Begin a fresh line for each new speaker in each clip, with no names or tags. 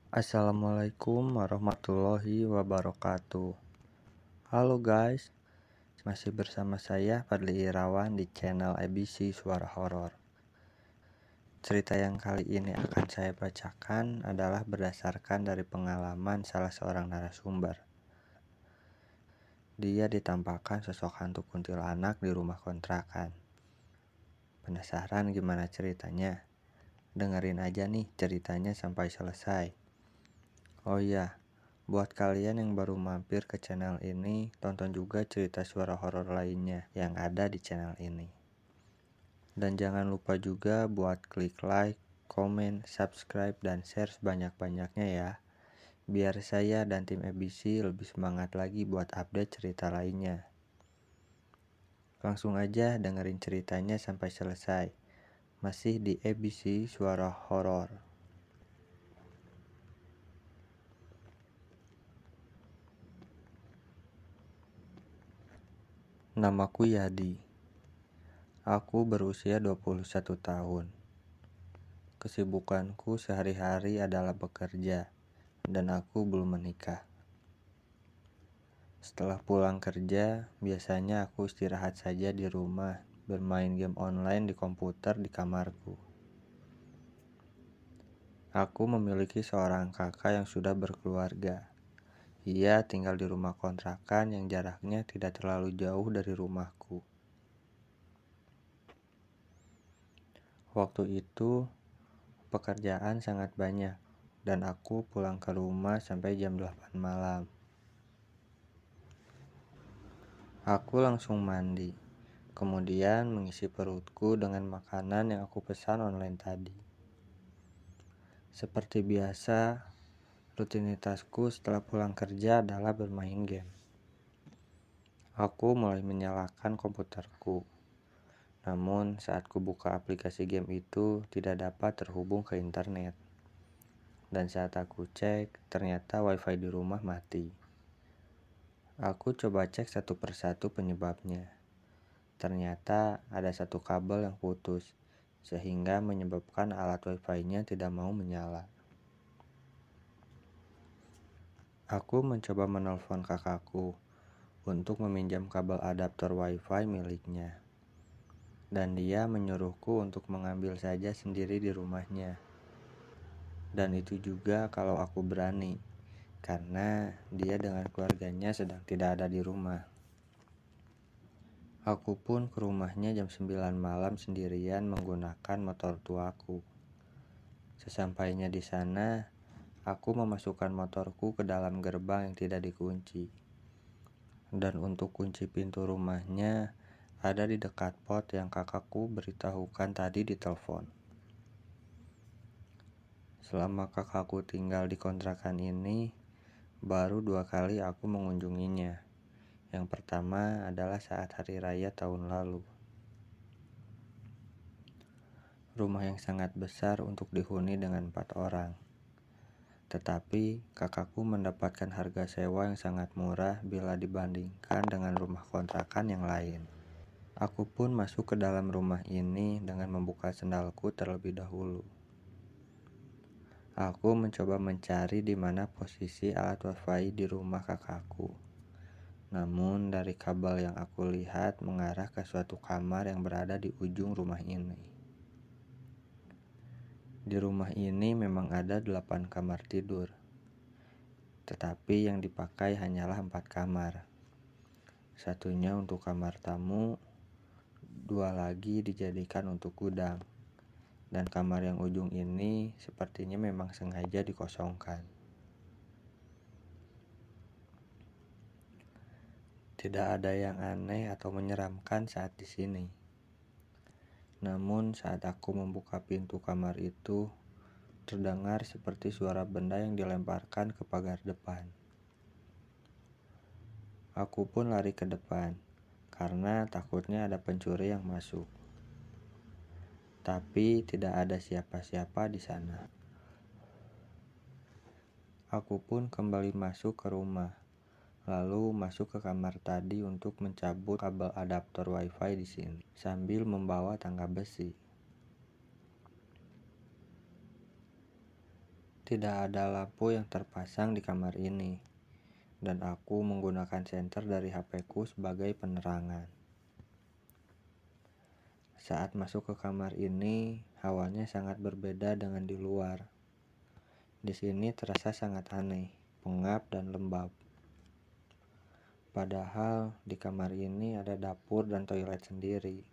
Assalamualaikum warahmatullahi wabarakatuh. Halo guys, masih bersama saya Fadli Irawan di channel ABC Suara Horor. Cerita yang kali ini akan saya bacakan adalah berdasarkan dari pengalaman salah seorang narasumber. Dia ditampakkan sosok hantu kuntilanak di rumah kontrakan. Penasaran gimana ceritanya? Dengerin aja nih ceritanya sampai selesai. Oh iya, buat kalian yang baru mampir ke channel ini, tonton juga cerita suara horor lainnya yang ada di channel ini. Dan jangan lupa juga buat klik like, komen, subscribe, dan share sebanyak-banyaknya ya. Biar saya dan tim ABC lebih semangat lagi buat update cerita lainnya. Langsung aja dengerin ceritanya sampai selesai. Masih di ABC Suara Horor. Namaku Yadi. Aku berusia 21 tahun. Kesibukanku sehari-hari adalah bekerja, dan aku belum menikah. Setelah pulang kerja, biasanya aku istirahat saja di rumah, bermain game online di komputer di kamarku. Aku memiliki seorang kakak yang sudah berkeluarga. Ia tinggal di rumah kontrakan yang jaraknya tidak terlalu jauh dari rumahku. Waktu itu, pekerjaan sangat banyak, dan aku pulang ke rumah sampai jam 8 malam. Aku langsung mandi, kemudian mengisi perutku dengan makanan yang aku pesan online tadi. Seperti biasa, rutinitasku setelah pulang kerja adalah bermain game. Aku mulai menyalakan komputerku. Namun saat ku buka aplikasi game itu tidak dapat terhubung ke internet. Dan saat aku cek, ternyata wifi di rumah mati. Aku coba cek satu persatu penyebabnya. Ternyata ada satu kabel yang putus, sehingga menyebabkan alat wifi-nya tidak mau menyala. Aku mencoba menelpon kakakku untuk meminjam kabel adaptor wifi miliknya. Dan dia menyuruhku untuk mengambil saja sendiri di rumahnya. Dan itu juga kalau aku berani, karena dia dengan keluarganya sedang tidak ada di rumah. Aku pun ke rumahnya jam 9 malam sendirian menggunakan motor tuaku. Sesampainya di sana, aku memasukkan motorku ke dalam gerbang yang tidak dikunci. Dan untuk kunci pintu rumahnya ada di dekat pot yang kakakku beritahukan tadi di telepon. Selama kakakku tinggal di kontrakan ini, baru 2 kali aku mengunjunginya. Yang pertama adalah saat hari raya tahun lalu. Rumah yang sangat besar untuk dihuni dengan 4 orang. Tetapi kakakku mendapatkan harga sewa yang sangat murah bila dibandingkan dengan rumah kontrakan yang lain. Aku pun masuk ke dalam rumah ini dengan membuka sendalku terlebih dahulu. Aku mencoba mencari di mana posisi alat wifi di rumah kakakku. Namun dari kabel yang aku lihat mengarah ke suatu kamar yang berada di ujung rumah ini. Di rumah ini memang ada 8 kamar tidur. Tetapi yang dipakai hanyalah 4 kamar. Satunya untuk kamar tamu, 2 lagi dijadikan untuk gudang. Dan kamar yang ujung ini sepertinya memang sengaja dikosongkan. Tidak ada yang aneh atau menyeramkan saat di sini. Namun saat aku membuka pintu kamar itu, terdengar seperti suara benda yang dilemparkan ke pagar depan. Aku pun lari ke depan, karena takutnya ada pencuri yang masuk. Tapi tidak ada siapa-siapa di sana. Aku pun kembali masuk ke rumah, lalu masuk ke kamar tadi untuk mencabut kabel adaptor wifi di sini, sambil membawa tangga besi. Tidak ada lampu yang terpasang di kamar ini, dan aku menggunakan senter dari HP-ku sebagai penerangan. Saat masuk ke kamar ini, hawanya sangat berbeda dengan di luar. Di sini terasa sangat aneh, pengap dan lembab. Padahal di kamar ini ada dapur dan toilet sendiri.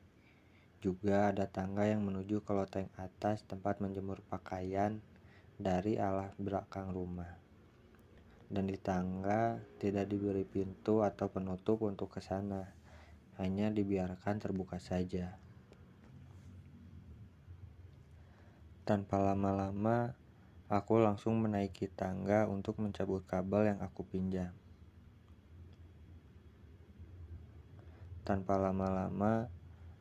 Juga ada tangga yang menuju ke loteng atas tempat menjemur pakaian dari arah belakang rumah. Dan di tangga tidak diberi pintu atau penutup untuk ke sana, hanya dibiarkan terbuka saja. Tanpa lama-lama, aku langsung menaiki tangga untuk mencabut kabel yang aku pinjam. Tanpa lama-lama,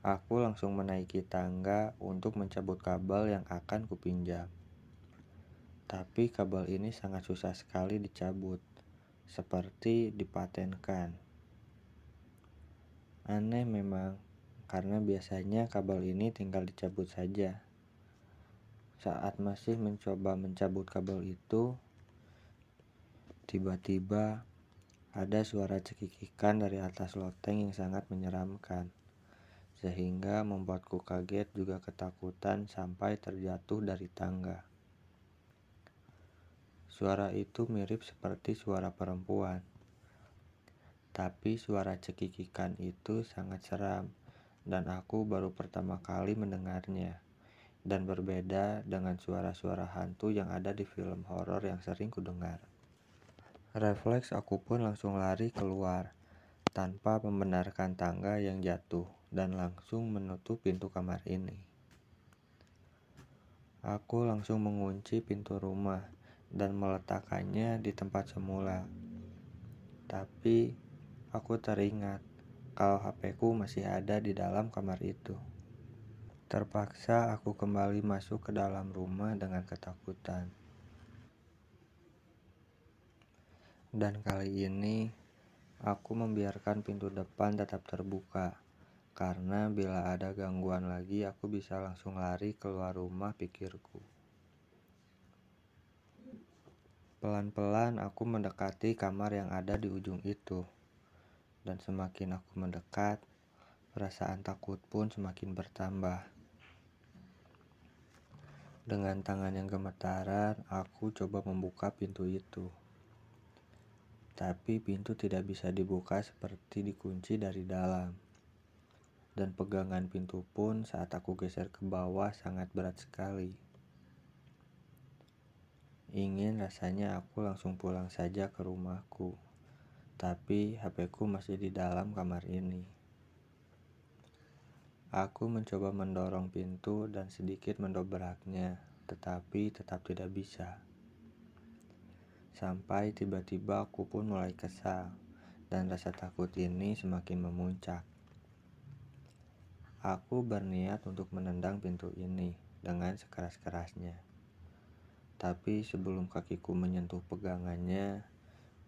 aku langsung menaiki tangga untuk mencabut kabel yang akan kupinjam. Tapi kabel ini sangat susah sekali dicabut, seperti dipatenkan. Aneh memang, karena biasanya kabel ini tinggal dicabut saja. Saat masih mencoba mencabut kabel itu, tiba-tiba ada suara cekikikan dari atas loteng yang sangat menyeramkan, sehingga membuatku kaget juga ketakutan sampai terjatuh dari tangga. Suara itu mirip seperti suara perempuan, tapi suara cekikikan itu sangat seram, dan aku baru pertama kali mendengarnya, dan berbeda dengan suara-suara hantu yang ada di film horor yang sering kudengar. Refleks aku pun langsung lari keluar, tanpa membenarkan tangga yang jatuh, dan langsung menutup pintu kamar ini. Aku langsung mengunci pintu rumah dan meletakkannya di tempat semula. Tapi aku teringat kalau HP-ku masih ada di dalam kamar itu. Terpaksa aku kembali masuk ke dalam rumah dengan ketakutan. Dan kali ini aku membiarkan pintu depan tetap terbuka, karena bila ada gangguan lagi aku bisa langsung lari keluar rumah, pikirku. Pelan-pelan aku mendekati kamar yang ada di ujung itu, dan semakin aku mendekat, perasaan takut pun semakin bertambah. Dengan tangan yang gemetaran, aku coba membuka pintu itu. Tapi pintu tidak bisa dibuka, seperti dikunci dari dalam. Dan pegangan pintu pun saat aku geser ke bawah sangat berat sekali. Ingin rasanya aku langsung pulang saja ke rumahku, tapi HP-ku masih di dalam kamar ini. Aku mencoba mendorong pintu dan sedikit mendobraknya, tetapi tetap tidak bisa. Sampai tiba-tiba aku pun mulai kesal, dan rasa takut ini semakin memuncak. Aku berniat untuk menendang pintu ini dengan sekeras-kerasnya. Tapi sebelum kakiku menyentuh pegangannya,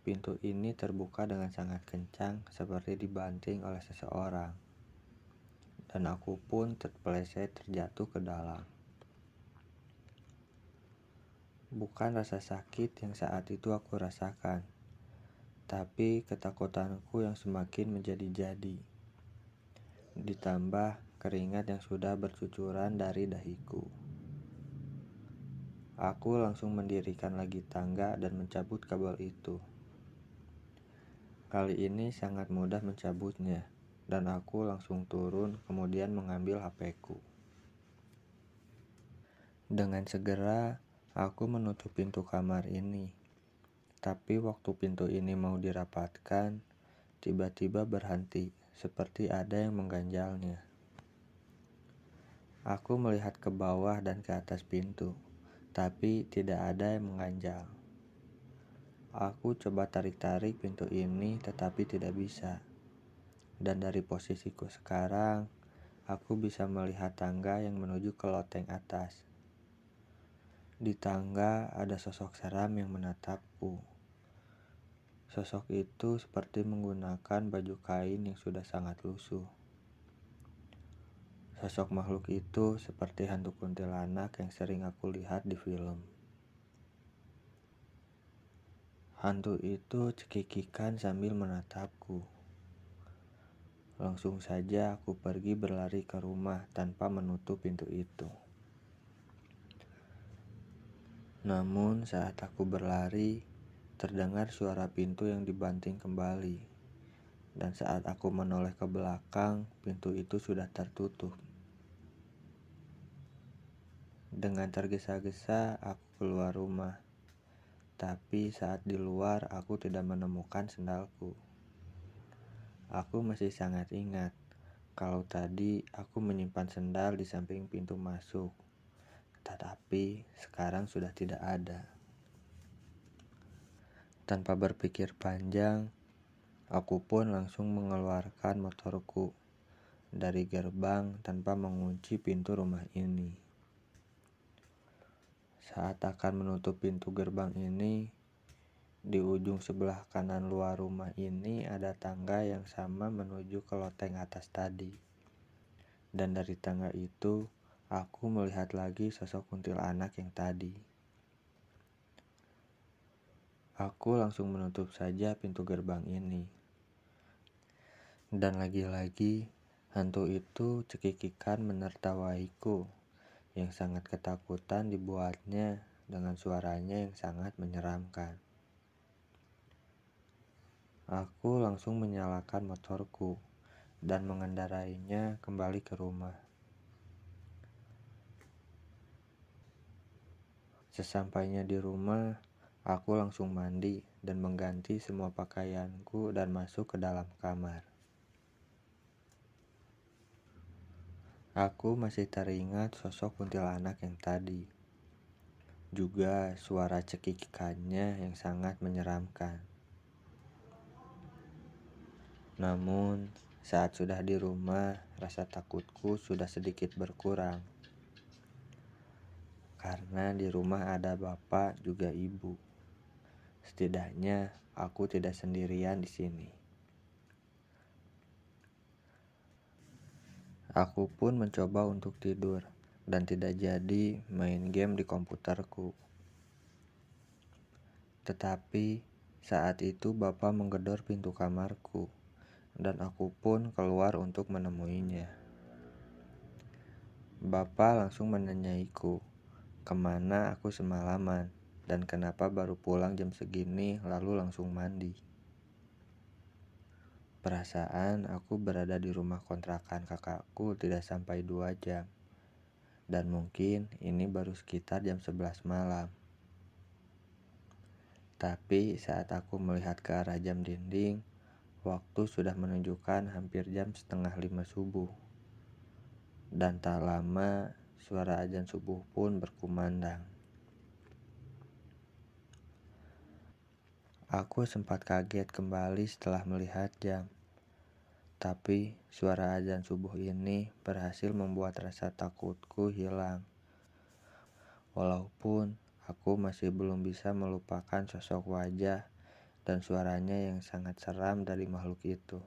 pintu ini terbuka dengan sangat kencang, seperti dibanting oleh seseorang. Dan aku pun terpeleset terjatuh ke dalam. Bukan rasa sakit yang saat itu aku rasakan, tapi ketakutanku yang semakin menjadi-jadi. Ditambah keringat yang sudah bercucuran dari dahiku. Aku langsung mendirikan lagi tangga dan mencabut kabel itu. Kali ini sangat mudah mencabutnya, dan aku langsung turun kemudian mengambil HP-ku. Dengan segera, aku menutup pintu kamar ini. Tapi waktu pintu ini mau dirapatkan, tiba-tiba berhenti, seperti ada yang mengganjalnya. Aku melihat ke bawah dan ke atas pintu, tapi tidak ada yang mengganjal. Aku coba tarik-tarik pintu ini, tetapi tidak bisa. Dan dari posisiku sekarang, aku bisa melihat tangga yang menuju ke loteng atas. Di tangga ada sosok seram yang menatapku. Sosok itu seperti menggunakan baju kain yang sudah sangat lusuh. Sosok makhluk itu seperti hantu kuntilanak yang sering aku lihat di film. Hantu itu cekikikan sambil menatapku. Langsung saja aku pergi berlari ke rumah tanpa menutup pintu itu. Namun saat aku berlari, terdengar suara pintu yang dibanting kembali. Dan saat aku menoleh ke belakang, pintu itu sudah tertutup. Dengan tergesa-gesa aku keluar rumah. Tapi saat di luar aku tidak menemukan sendalku. Aku masih sangat ingat kalau tadi aku menyimpan sendal di samping pintu masuk. Tetapi sekarang sudah tidak ada. Tanpa berpikir panjang, aku pun langsung mengeluarkan motorku dari gerbang tanpa mengunci pintu rumah ini. Saat akan menutup pintu gerbang ini, di ujung sebelah kanan luar rumah ini ada tangga yang sama menuju ke loteng atas tadi. Dan dari tangga itu, aku melihat lagi sosok kuntilanak yang tadi. Aku langsung menutup saja pintu gerbang ini. Dan lagi-lagi, hantu itu cekikikan menertawaiku yang sangat ketakutan dibuatnya dengan suaranya yang sangat menyeramkan. Aku langsung menyalakan motorku dan mengendarainya kembali ke rumah. Sesampainya di rumah, aku langsung mandi dan mengganti semua pakaianku dan masuk ke dalam kamar. Aku masih teringat sosok kuntilanak yang tadi. Juga suara cekikikannya yang sangat menyeramkan. Namun, saat sudah di rumah, rasa takutku sudah sedikit berkurang. Karena di rumah ada bapak juga ibu. Setidaknya aku tidak sendirian di sini. Aku pun mencoba untuk tidur dan tidak jadi main game di komputerku. Tetapi saat itu bapak menggedor pintu kamarku dan aku pun keluar untuk menemuinya. Bapak langsung menanyaiku kemana aku semalaman dan kenapa baru pulang jam segini lalu langsung mandi. Perasaan aku berada di rumah kontrakan kakakku tidak sampai 2 jam. Dan mungkin ini baru sekitar jam 11 malam. Tapi saat aku melihat ke arah jam dinding, waktu sudah menunjukkan hampir jam 4:30 subuh. Dan tak lama suara azan subuh pun berkumandang. Aku sempat kaget kembali setelah melihat jam. Tapi suara azan subuh ini berhasil membuat rasa takutku hilang. Walaupun aku masih belum bisa melupakan sosok wajah dan suaranya yang sangat seram dari makhluk itu.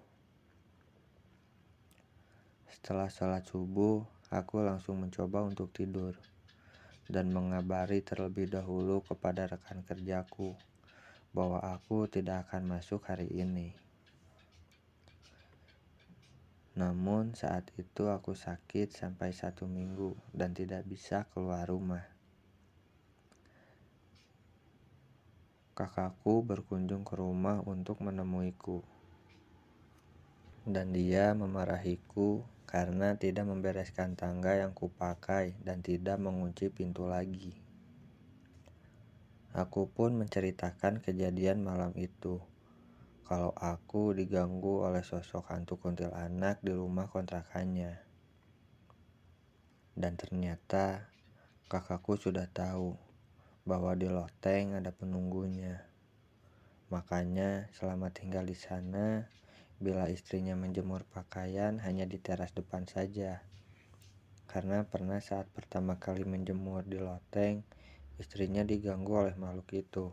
Setelah sholat subuh, aku langsung mencoba untuk tidur dan mengabari terlebih dahulu kepada rekan kerjaku bahwa aku tidak akan masuk hari ini. Namun saat itu aku sakit sampai 1 minggu dan tidak bisa keluar rumah. Kakakku berkunjung ke rumah untuk menemuiku. Dan dia memarahiku karena tidak membereskan tangga yang kupakai dan tidak mengunci pintu lagi. Aku pun menceritakan kejadian malam itu. Kalau aku diganggu oleh sosok hantu kuntilanak di rumah kontrakannya. Dan ternyata kakakku sudah tahu bahwa di loteng ada penunggunya. Makanya selama tinggal di sana, bila istrinya menjemur pakaian hanya di teras depan saja. Karena pernah saat pertama kali menjemur di loteng, istrinya diganggu oleh makhluk itu.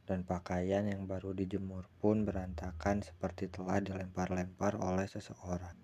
Dan pakaian yang baru dijemur pun berantakan seperti telah dilempar-lempar oleh seseorang.